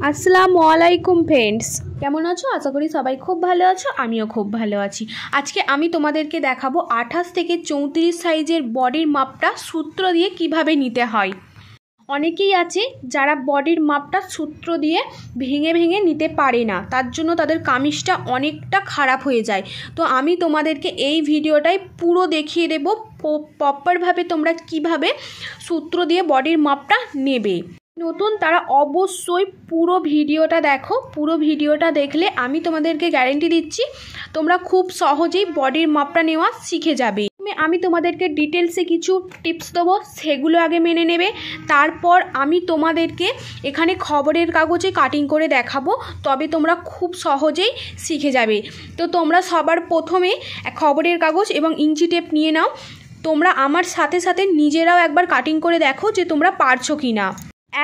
আসসালামু আলাইকুম ফ্রেন্ডস, কেমন আছো? আশা করি সবাই খুব ভালো আছো, আমিও খুব ভালো আছি। আজকে আমি তোমাদেরকে দেখাবো 28 থেকে 34 সাইজের বডির মাপটা সূত্র দিয়ে কিভাবে নিতে হয়। অনেকেই আছে যারা বডির মাপটা সূত্র দিয়ে ভেঙে ভেঙে নিতে পারে না, তার জন্য তাদের কামিজটা অনেকটা খারাপ হয়ে যায়। তো আমি তোমাদেরকে এই ভিডিওটাই পুরো দেখিয়ে দেবো প্রপারভাবে তোমরা কিভাবে সূত্র দিয়ে বডির মাপটা নেবে। নতুন তারা অবশ্যই পুরো ভিডিওটা দেখো। পুরো ভিডিওটা দেখলে আমি তোমাদেরকে গ্যারেন্টি দিচ্ছি তোমরা খুব সহজেই বডির মাপটা নেওয়া শিখে যাবে। আমি তোমাদেরকে ডিটেলসে কিছু টিপস দেবো, সেগুলো আগে মেনে নেবে। তারপর আমি তোমাদেরকে এখানে খবরের কাগজে কাটিং করে দেখাবো, তবে তোমরা খুব সহজেই শিখে যাবে। তো তোমরা সবার প্রথমে খবরের কাগজ এবং ইঞ্চি টেপ নিয়ে নাও। তোমরা আমার সাথে সাথে নিজেরাও একবার কাটিং করে দেখো যে তোমরা পারছো কি না।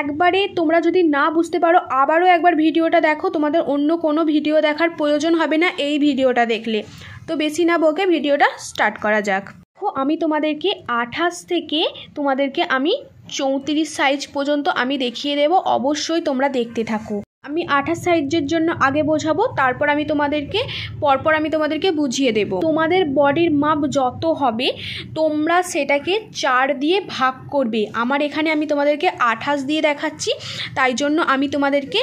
একবারে তোমরা যদি না বুঝতে পারো আবারও একবার ভিডিওটা দেখো, তোমাদের অন্য কোনো ভিডিও দেখার প্রয়োজন হবে না এই ভিডিওটা দেখলে। তো বেশি না বকে ভিডিওটা স্টার্ট করা যাক। আমি তোমাদেরকে 28 থেকে তোমাদেরকে আমি 34 সাইজ পর্যন্ত আমি দেখিয়ে দেব, অবশ্যই তোমরা দেখতে থাকো। আমি 28 সাইজের জন্য আগে বোঝাবো, তারপর আমি তোমাদেরকে বুঝিয়ে দেব। তোমাদের বডির মাপ যত হবে তোমরা সেটাকে 4 দিয়ে ভাগ করবে। আমার এখানে আমি তোমাদেরকে 28 দিয়ে দেখাচ্ছি, তাই জন্য আমি তোমাদেরকে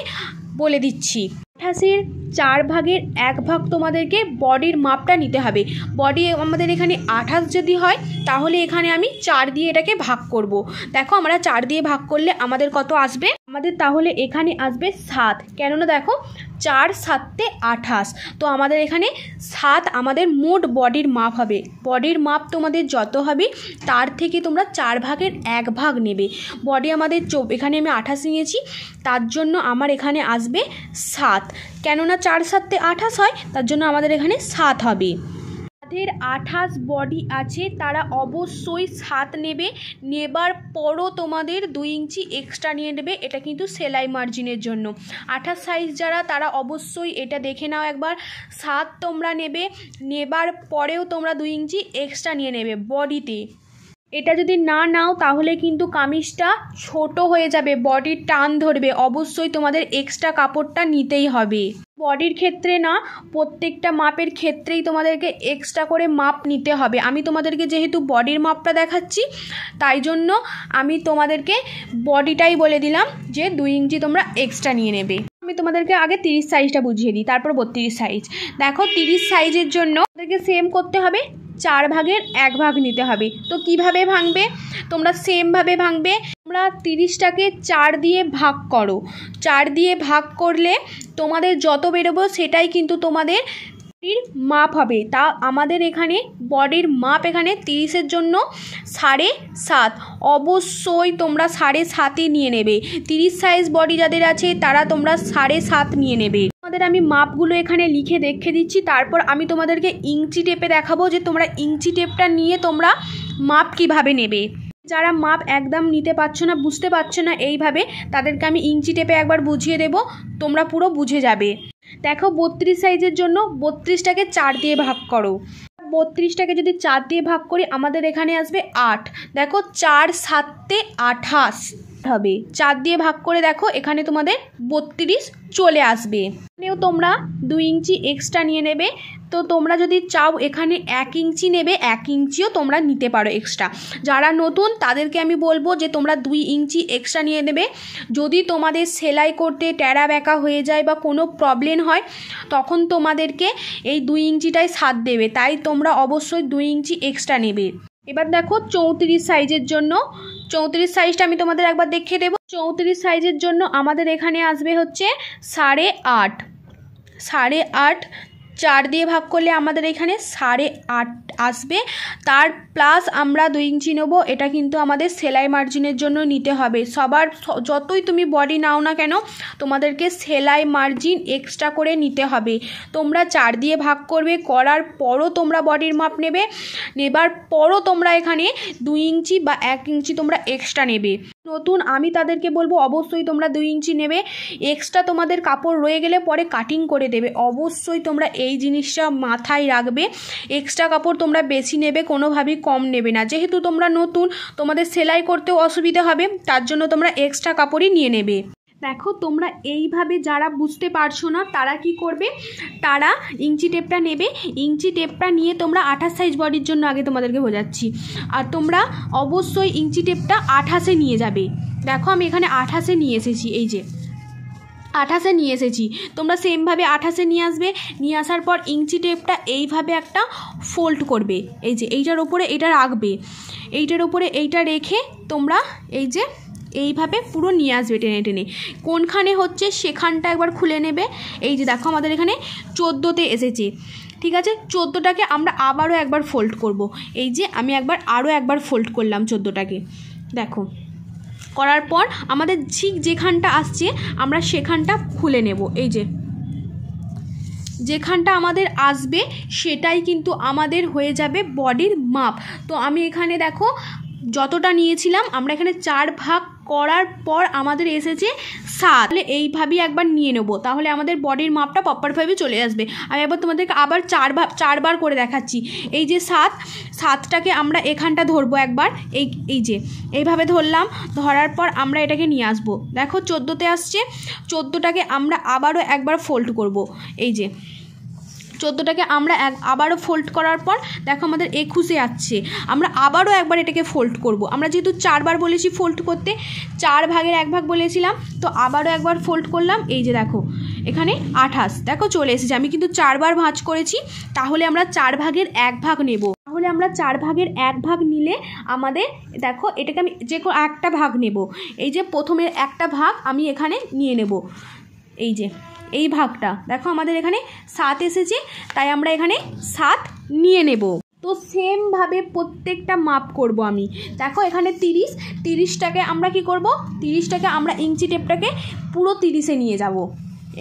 বলে দিচ্ছি 28-এর 4 ভাগের 1 ভাগ তোমাদেরকে বডির মাপটা নিতে হবে। বডি আমাদের এখানে 28 যদি হয় তাহলে এখানে আমি 4 দিয়ে এটাকে ভাগ করব। দেখো আমরা 4 দিয়ে ভাগ করলে আমাদের কত আসবে? আমাদের তাহলে এখানে আসবে 7। কেননা দেখো 4 7 28, তো আমাদের এখানে 7 আমাদের মোট বডির মাপ হবে। বডির মাপ তোমাদের যত হবে তার থেকে তোমরা 4 ভাগের 1 ভাগ নেবে। বডি আমাদের এখানে আমি 28 নিয়েছি, তার জন্য আমার এখানে আসবে 7। কেননা 4 7 28 হয়, তার জন্য আমাদের এখানে 7 হবে। যাদের 28 বডি আছে তারা অবশ্যই 7 নেবে। নেবার পরও তোমাদের 2 ইঞ্চি এক্সট্রা নিয়ে নেবে, এটা কিন্তু সেলাই মার্জিনের জন্য। 28 সাইজ যারা তারা অবশ্যই এটা দেখে নাও একবার, 7 তোমরা নেবে। নেবার পরেও তোমরা 2 ইঞ্চি এক্সট্রা নিয়ে নেবে বডিতে। এটা যদি না নাও তাহলে কিন্তু কামিজটা ছোট হয়ে যাবে, বডির টান ধরবে। অবশ্যই তোমাদের এক্সট্রা কাপড়টা নিতেই হবে। বডির ক্ষেত্রে না, প্রত্যেকটা মাপের ক্ষেত্রেই তোমাদেরকে এক্সট্রা করে মাপ নিতে হবে। আমি তোমাদেরকে যেহেতু বডির মাপটা দেখাচ্ছি তাই জন্য আমি তোমাদেরকে বডিটাই বলে দিলাম যে 2 ইঞ্চি তোমরা এক্সট্রা নিয়ে নেবে। আমি তোমাদেরকে আগে 30 সাইজটা বুঝিয়ে দিই, তারপর 32 সাইজ। দেখো 30 সাইজের জন্য তোমাদেরকে সেম করতে হবে, 4 ভাগের 1 ভাগ নিতে হবে। তো কিভাবে ভাঙবে? তোমরা সেমভাবে ভাঙবে। তোমরা 30টাকে 4 দিয়ে ভাগ করো। 4 দিয়ে ভাগ করলে তোমাদের যত বেরোবো সেটাই কিন্তু তোমাদের মাপ হবে। তা আমাদের এখানে বডির মাপ এখানে 30-এর জন্য 7.5। অবশ্যই তোমরা 7.5ই নিয়ে নেবে। 30 সাইজ বডি যাদের আছে তারা তোমরা 7.5 নিয়ে নেবে। তোমাদের আমি মাপগুলো এখানে লিখে দেখে দিচ্ছি, তারপর আমি তোমাদেরকে ইঞ্চি টেপে দেখাবো যে তোমরা ইঞ্চি টেপটা নিয়ে তোমরা মাপ কিভাবে নেবে। যারা মাপ একদম নিতে পারছো না, বুঝতে পারছো না এইভাবে, তাদেরকে আমি ইঞ্চি টেপে একবার বুঝিয়ে দেব, তোমরা পুরো বুঝে যাবে। দেখো 32 সাইজের জন্য 32টাকে 4 দিয়ে ভাগ করো। 32টাকে যদি 4 দিয়ে ভাগ করি আমাদের এখানে আসবে 8। দেখো 4 7 28 হবে। 4 দিয়ে ভাগ করে দেখো এখানে তোমাদের 32 চলে আসবে। এখানেও তোমরা 2 ইঞ্চি এক্সট্রা নিয়ে নেবে। তো তোমরা যদি চাও এখানে 1 ইঞ্চি নেবে, 1 ইঞ্চিও তোমরা নিতে পারো এক্সট্রা। যারা নতুন তাদেরকে আমি বলবো যে তোমরা 2 ইঞ্চি এক্সট্রা নিয়ে নেবে। যদি তোমাদের সেলাই করতে ট্যাড়া ব্যাকা হয়ে যায় বা কোনো প্রবলেম হয় তখন তোমাদেরকে এই 2 ইঞ্চিটাই সাথ দেবে, তাই তোমরা অবশ্যই 2 ইঞ্চি এক্সট্রা নেবে। এবার দেখো 34 সাইজের জন্য, 34 সাইজটা আমি তোমাদের একবার দেখিয়ে দেবো। 34 সাইজের জন্য আমাদের এখানে আসবে হচ্ছে 8.5। 8.5 4 দিয়ে ভাগ করলে আমাদের এখানে 8.5 আসবে। তার প্লাস আমরা 2 ইঞ্চি নেবো, এটা কিন্তু আমাদের সেলাই মার্জিনের জন্য নিতে হবে। সবার যতই তুমি বডি নাও না কেন তোমাদেরকে সেলাই মার্জিন এক্সট্রা করে নিতে হবে। তোমরা 4 দিয়ে ভাগ করবে, করার পরও তোমরা বডির মাপ নেবে। নেবার পরও তোমরা এখানে 2 ইঞ্চি বা 1 ইঞ্চি তোমরা এক্সট্রা নেবে। নতুন আমি তাদেরকে বলবো অবশ্যই তোমরা 2 ইঞ্চি নেবে। এক্সট্রা তোমাদের কাপড় রয়ে গেলে পরে কাটিং করে দেবে। অবশ্যই তোমরা এই জিনিসটা মাথায় রাখবে, এক্সট্রা কাপড় তোমরা বেশি নেবে, কোনোভাবেই কম নেবে না। যেহেতু তোমরা নতুন, তোমাদের সেলাই করতেও অসুবিধা হবে, তার জন্য তোমরা এক্সট্রা কাপড়ই নিয়ে নেবে। দেখো তোমরা এইভাবে যারা বুঝতে পারছো না তারা কি করবে, তারা ইঞ্চি টেপটা নেবে। ইঞ্চি টেপটা নিয়ে তোমরা 28 সাইজ বডির জন্য আগে তোমাদেরকে বোঝাচ্ছি, আর তোমরা অবশ্যই ইঞ্চি টেপটা 28-এ নিয়ে যাবে। দেখো আমি এখানে 28-এ নিয়ে এসেছি, এই যে 28-এ নিয়ে এসেছি, তোমরা সেমভাবে 28-এ নিয়ে আসবে। নিয়ে আসার পর ইঞ্চি টেপটা এইভাবে একটা ফোল্ড করবে, এই যে এইটার ওপরে এটা রাখবে, এইটার ওপরে এইটা রেখে তোমরা এই যে এইভাবে পুরো নিয়ে আসবে টেনে টেনে। কোনখানে হচ্ছে সেখানটা একবার খুলে নেবে। এই যে দেখো আমাদের এখানে 14-তে এসেছে, ঠিক আছে। 14টাকে আমরা আবারও একবার ফোল্ড করব। এই যে আমি আরও একবার ফোল্ড করলাম 14টাকে, দেখো করার পর আমাদের ঠিক যেখানটা আসছে আমরা সেখানটা খুলে নেব। এই যে যেখানটা আমাদের আসবে সেটাই কিন্তু আমাদের হয়ে যাবে বডির মাপ। তো আমি এখানে দেখো যতটা নিয়েছিলাম আমরা এখানে 4 ভাগ করার পর আমাদের এসেছে 7। তাহলে এইভাবেই একবার নিয়ে নেব, তাহলে আমাদের বডির মাপটা প্রপারভাবে চলে আসবে। আমি একবার তোমাদেরকে আবার 4 বার করে দেখাচ্ছি। এই যে 7টাকে আমরা এখানটা ধরবো একবার, এই যে এইভাবে ধরলাম, ধরার পর আমরা এটাকে নিয়ে আসবো। দেখো 14-তে আসছে, 14টাকে আমরা আবারও একবার ফোল্ড করব। এই যে 14টাকে আমরা আবারও ফোল্ড করার পর দেখো আমাদের 21-এ আসছে, আমরা আবারও একবার এটাকে ফোল্ড করব। আমরা যেহেতু 4 বার বলেছি ফোল্ড করতে, 4 ভাগের 1 ভাগ বলেছিলাম, তো আবারও একবার ফোল্ড করলাম। এই যে দেখো এখানে 28, দেখো চলে এসেছে। আমি কিন্তু 4 বার ভাঁজ করেছি, তাহলে আমরা 4 ভাগের 1 ভাগ নেব। তাহলে আমরা 4 ভাগের 1 ভাগ নিলে আমাদের দেখো এটাকে আমি যে একটা ভাগ নেব। এই যে প্রথমের একটা ভাগ আমি এখানে নিয়ে নেব, এই যে এই ভাগটা দেখো আমাদের এখানে 7 এসেছে, তাই আমরা এখানে 7 নিয়ে নেব। তো সেমভাবে প্রত্যেকটা মাপ করব আমি। দেখো এখানে 30টাকে আমরা কি করব, 30টাকে আমরা ইঞ্চি টেপটাকে পুরো 30-এ নিয়ে যাব।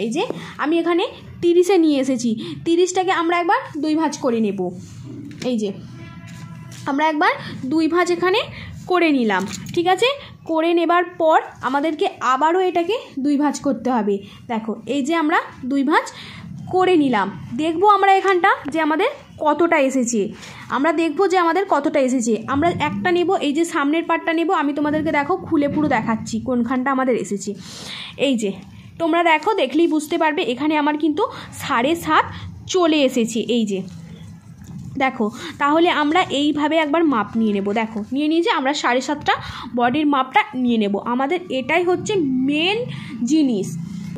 এই যে আমি এখানে 30-এ নিয়ে এসেছি, 30টাকে আমরা একবার 2 ভাঁজ করে নেব। এই যে আমরা একবার 2 ভাঁজ এখানে করে নিলাম, ঠিক আছে। করে নেবার পর আমাদেরকে আবারও এটাকে 2 ভাঁজ করতে হবে। দেখো এই যে আমরা 2 ভাঁজ করে নিলাম। দেখবো আমরা এখানটা যে আমাদের কতটা এসেছে, আমরা দেখবো যে আমাদের কতটা এসেছে। আমরা একটা নেব, এই যে সামনের পার্টটা নেব। আমি তোমাদেরকে দেখো খুলে পুরো দেখাচ্ছি কোনখানটা আমাদের এসেছে। এই যে তোমরা দেখো, দেখলেই বুঝতে পারবে এখানে আমার কিন্তু 7.5 চলে এসেছে। এই যে দেখো, তাহলে আমরা এইভাবে একবার মাপ নিয়ে নেব। দেখো নিয়ে যে আমরা 7.5টা বডির মাপটা নিয়ে নেব। আমাদের এটাই হচ্ছে মেন জিনিস।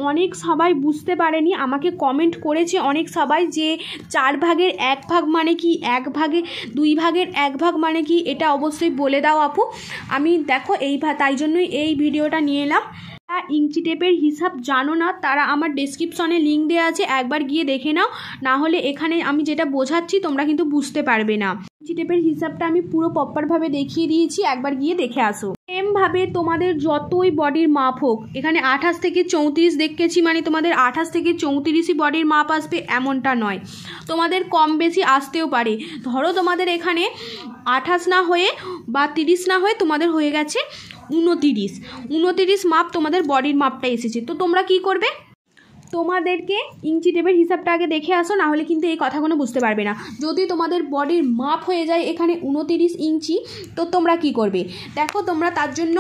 অনেক সবাই বুঝতে পারেনি, আমাকে কমেন্ট করেছে অনেক সবাই যে 4 ভাগের 1 ভাগ মানে কি, 2 ভাগের 1 ভাগ মানে কি, এটা অবশ্যই বলে দাও আপু। আমি দেখো তাই জন্যই এই ভিডিওটা নিয়ে এলাম। ইঞ্চি টেপের হিসাব জানো না তারা আমার ডেসক্রিপশনে লিঙ্ক দেওয়া আছে, একবার গিয়ে দেখে নাও, না হলে এখানে আমি যেটা বোঝাচ্ছি তোমরা কিন্তু বুঝতে পারবে না। ইঞ্চি টেপের হিসাবটা আমি পুরো প্রপারভাবে দেখিয়ে দিয়েছি, একবার গিয়ে দেখে আসো। সেমভাবে তোমাদের যতই বডির মাপ হোক, এখানে 28 থেকে 34 দেখেছি মানে তোমাদের 28 থেকে 34ই বডির মাপ আসবে এমনটা নয়, তোমাদের কম বেশি আসতেও পারে। ধরো তোমাদের এখানে 28 না হয়ে বা 30 না হয়ে তোমাদের হয়ে গেছে 29 মাপ তোমাদের বডির মাপটা এসেছে। তো তোমরা কি করবে, তোমাদেরকে ইঞ্চি টেপের হিসাবটা আগে দেখে আসো, না হলে কিন্তু এই কথাগুলো বুঝতে পারবে না। যদি তোমাদের বডির মাপ হয়ে যায় এখানে 29 ইঞ্চি, তো তোমরা কি করবে, দেখো তোমরা তার জন্য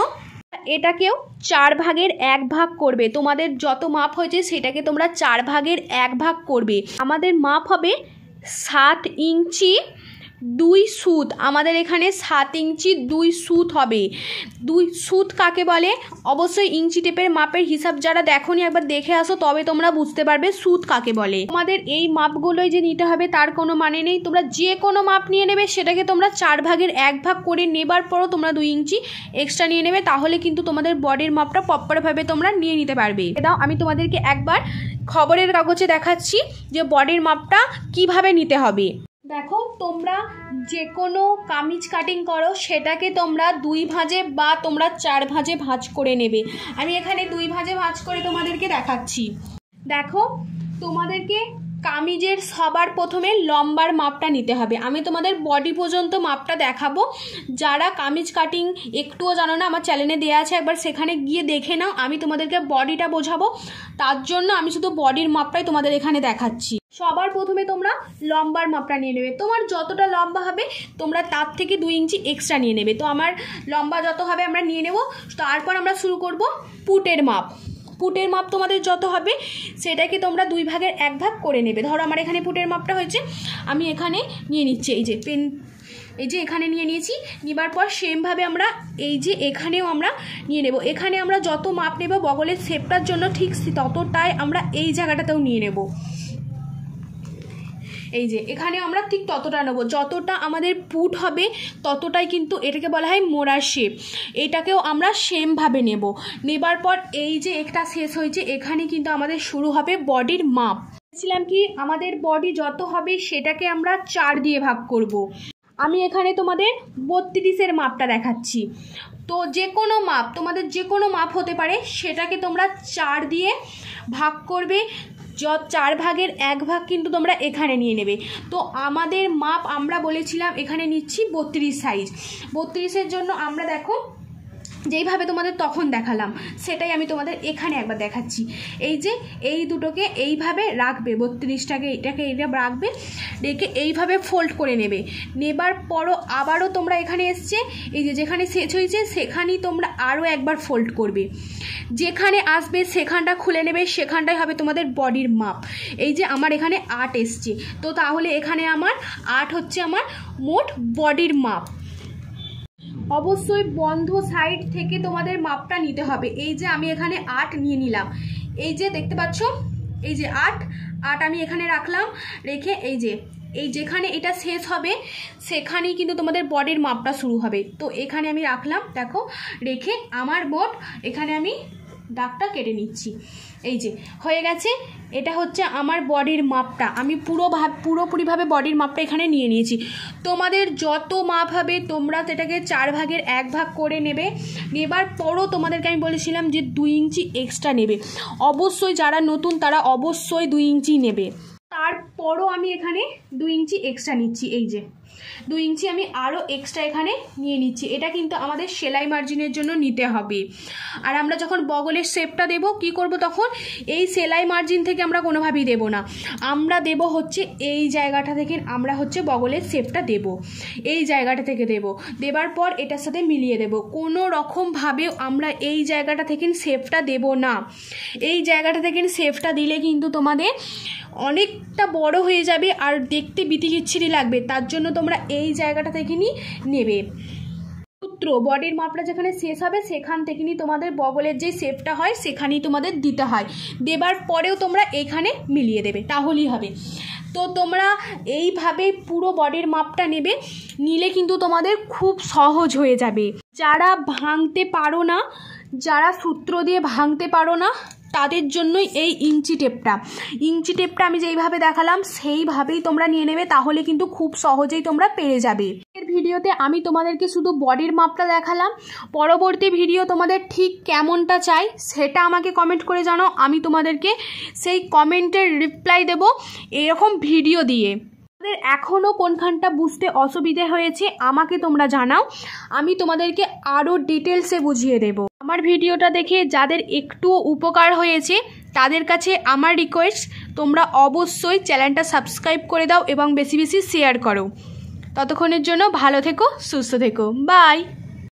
এটাকেও 4 ভাগের 1 ভাগ করবে। তোমাদের যত মাপ হয়েছে সেটাকে তোমরা 4 ভাগের 1 ভাগ করবে। আমাদের মাপ হবে 7 ইঞ্চি 2 সুত। আমাদের এখানে 7 ইঞ্চি 2 সুত হবে। 2 সুত কাকে বলে, অবশ্যই ইঞ্চি টেপের মাপের হিসাব যারা দেখোনি একবার দেখে আসো, তবে তোমরা বুঝতে পারবে সুত কাকে বলে। তোমাদের এই মাপগুলোই যে নিতে হবে তার কোনো মানে নেই, তোমরা যে কোনো মাপ নিয়ে নেবে, সেটাকে তোমরা 4 ভাগের 1 ভাগ করে নেবার পরও তোমরা 2 ইঞ্চি এক্সট্রা নিয়ে নেবে, তাহলে কিন্তু তোমাদের বডির মাপটা প্রপারভাবে তোমরা নিয়ে নিতে পারবে। দাও আমি তোমাদেরকে একবার খবরের কাগজে দেখাচ্ছি যে বডির মাপটা কিভাবে নিতে হবে। দেখো তোমরা যে কোনো কামিজ কাটিং করো সেটাকে তোমরা 2 ভাঁজে বা তোমরা 4 ভাঁজে ভাঁজ করে নেবে। আমি এখানে 2 ভাঁজে ভাঁজ করে তোমাদেরকে দেখাচ্ছি। দেখো তোমাদেরকে কামিজের সবার প্রথমে লম্বার মাপটা নিতে হবে। আমি তোমাদের বডি পর্যন্ত মাপটা দেখাবো। যারা কামিজ কাটিং একটুও জানো না, আমার চ্যানেলে দেওয়া আছে, একবার সেখানে গিয়ে দেখে নাও। আমি তোমাদেরকে বডিটা বোঝাবো, তার জন্য আমি শুধু বডির মাপটাই তোমাদের এখানে দেখাচ্ছি। সবার প্রথমে তোমরা লম্বার মাপটা নিয়ে নেবে। তোমার যতটা লম্বা হবে তোমরা তার থেকে 2 ইঞ্চি এক্সট্রা নিয়ে নেবে। তো আমার লম্বা যত হবে আমরা নিয়ে নেব। তারপর আমরা শুরু করব পুটের মাপ। পুটের মাপ তোমাদের যত হবে সেটাকে তোমরা 2 ভাগের 1 ভাগ করে নেবে। ধরো আমার এখানে পুটের মাপটা হয়েছে, আমি এখানে নিয়ে নিচ্ছি এই যে পেন, এই যে এখানে নিয়ে নিয়েছি। নেবার পর সেমভাবে আমরা এই যে এখানেও আমরা নিয়ে নেব। এখানে আমরা যত মাপ নেব বগলের শেপটার জন্য ঠিক ততটাই আমরা এই জায়গাটাতেও নিয়ে নেব। এই যে এখানে আমরা ঠিক ততটা নেব, যতটা আমাদের পুট হবে ততটাই কিন্তু এটাকে বলা হয় মোড়ার শেপ। এটাকেও আমরা সেমভাবে নেব। নেবার পর এই যে একটা শেষ হয়েছে, এখানে কিন্তু আমাদের শুরু হবে বডির মাপ। বলছিলাম কি আমাদের বডি যত হবে সেটাকে আমরা 4 দিয়ে ভাগ করব। আমি এখানে তোমাদের 32-এর মাপটা দেখাচ্ছি। তো যে কোনো মাপ, তোমাদের যে কোনো মাপ হতে পারে, সেটাকে তোমরা 4 দিয়ে ভাগ করবে। 4 ভাগের 1 ভাগ কিন্তু তোমরা এখানে নিয়ে নেবে। তো আমাদের মাপ আমরা বলেছিলাম এখানে নিচ্ছি 32 সাইজ। 32-এর জন্য আমরা দেখো যেইভাবে তোমাদের তখন দেখালাম সেটাই আমি তোমাদের এখানে একবার দেখাচ্ছি। এই যে এই দুটোকে এইভাবে রাখবে, 32টাকে এটা রাখবে, রেখে এইভাবে ফোল্ড করে নেবে। নেবার পরও আবারও তোমরা এখানে এসছে, এই যে যেখানে শেষ হয়েছে সেখানেই তোমরা আরও একবার ফোল্ড করবে। যেখানে আসবে সেখানটা খুলে নেবে, সেখানটাই হবে তোমাদের বডির মাপ। এই যে আমার এখানে 8 এসছে, তো তাহলে এখানে আমার 8 হচ্ছে আমার মোট বডির মাপ। অবশ্যই বন্ধ সাইড থেকে তোমাদের মাপটা নিতে হবে। এই যে আমি এখানে 8 নিয়ে নিলাম, এই যে দেখতে পাচ্ছ, এই যে 8 আমি এখানে রাখলাম। রেখে এই যেখানে এটা শেষ হবে সেখানেই কিন্তু তোমাদের বডির মাপটা শুরু হবে। তো এখানে আমি রাখলাম, দেখো, রেখে আমার মোট এখানে আমি দাগটা কেটে নিচ্ছি। এই যে হয়ে গেছে, এটা হচ্ছে আমার বডির মাপটা। আমি পুরোপুরিভাবে বডির মাপটা এখানে নিয়ে নিয়েছি। তোমাদের যত মাপ হবে তোমরা সেটাকে 4 ভাগের 1 ভাগ করে নেবে। নেবার পরও তোমাদেরকে আমি বলেছিলাম যে 2 ইঞ্চি এক্সট্রা নেবে। অবশ্যই যারা নতুন তারা অবশ্যই 2 ইঞ্চি নেবে। তারপরও আমি এখানে 2 ইঞ্চি এক্সট্রা নিচ্ছি। এই যে 2 ইঞ্চি আমি আরও এক্সট্রা এখানে নিয়ে নিচ্ছি। এটা কিন্তু আমাদের সেলাই মার্জিনের জন্য নিতে হবে। আর আমরা যখন বগলের শেপটা দেব কি করব, তখন এই সেলাই মার্জিন থেকে আমরা কোনোভাবেই দেব না, আমরা দেব হচ্ছে এই জায়গাটা থেকে, আমরা হচ্ছে বগলের শেপটা দেব এই জায়গাটা থেকে দেব। দেবার পর এটার সাথে মিলিয়ে দেব। কোনো রকমভাবেও আমরা এই জায়গাটা থেকে শেপটা দেব না। এই জায়গাটা থেকে শেপটা দিলে কিন্তু তোমাদের অনেকটা বড় হয়ে যাবে আর দেখতে বিতিকিচ্ছিরি লাগবে। তার জন্য তোমরা এই জায়গাটা থেকে নেবে। সূত্র বডির মাপটা যেখানে শেষ হবে সেখান থেকে তোমাদের বগলের যে শেপটা হয় সেখানেই তোমাদের দিতে হয়। দেবার পরেও তোমরা এখানে মিলিয়ে দেবে, তাহলেই হবে। তো তোমরা এইভাবে পুরো বডির মাপটা নেবে, নিলে কিন্তু তোমাদের খুব সহজ হয়ে যাবে। যারা ভাঙতে পারো না, যারা সূত্র দিয়ে ভাঙতে পারো না, তাদের জন্যই এই ইঞ্চি টেপটা আমি যেইভাবে দেখালাম সেইভাবেই তোমরা নিয়ে নেবে, তাহলে কিন্তু খুব সহজেই তোমরা পেরে যাবে। এর ভিডিওতে আমি তোমাদেরকে শুধু বডির মাপটা দেখালাম। পরবর্তী ভিডিও তোমাদের ঠিক কেমনটা চাই সেটা আমাকে কমেন্ট করে জানাও, আমি তোমাদেরকে সেই কমেন্টের রিপ্লাই দেব এরকম ভিডিও দিয়ে। তোমাদের এখনও কোনখানটা বুঝতে অসুবিধে হয়েছে আমাকে তোমরা জানাও, আমি তোমাদেরকে আরও ডিটেলসে বুঝিয়ে দেব। আমার ভিডিওটা দেখে যাদের একটু উপকার হয়েছে তাদের কাছে আমার রিকোয়েস্ট, তোমরা অবশ্যই চ্যানেলটা সাবস্ক্রাইব করে দাও এবং বেশি বেশি শেয়ার করো। ততক্ষণের জন্য ভালো থেকো, সুস্থ থেকো, বাই।